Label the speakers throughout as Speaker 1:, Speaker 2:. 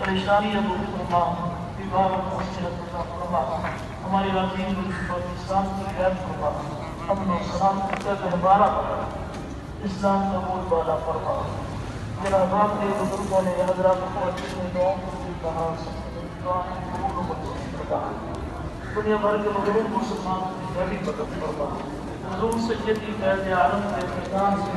Speaker 1: परेशानी या दूर करना विवाह मुश्किल करना हमारी राजीव पाकिस्तान की खैर करना अमन और सलाम का गहवारा इस्लाम का बोल बाला फरमा मेरा बाप ने बुजुर्गों ने हजरात को अच्छे दुआओं को कहा दुनिया भर के मजलूम मुसलमान की बड़ी मदद फरमा हजूर सैयदी फैज़ आलम के फैज़ान से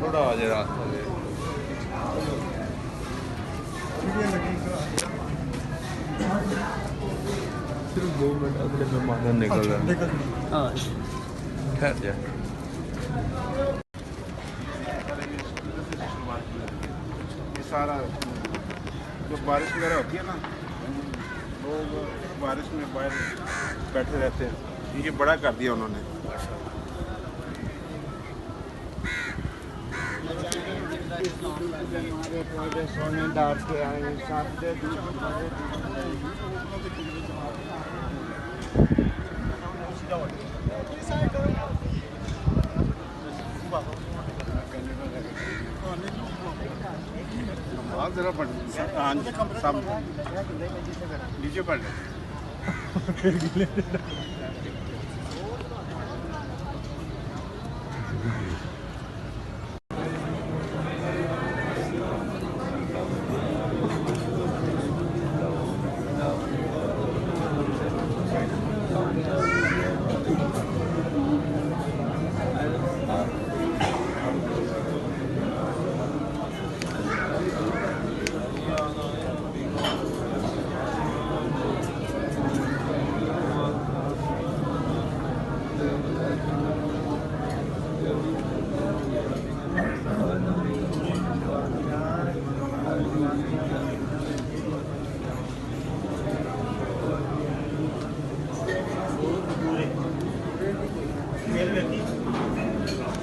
Speaker 2: थोड़ा आ जाए रास्ता में सिर्फ 2 मिनट अगले मेहमान निकल रहा है। हाँ ठहर जा।
Speaker 3: ये सारा जो बारिश वगैरह होती है ना लोग बारिश में बाहर बैठे रहते हैं ये बड़ा कर दिया उन्होंने। हमारे पौधे सोने डाल के आए जरा पढ़ सब नीचे पढ़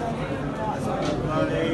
Speaker 4: हमारे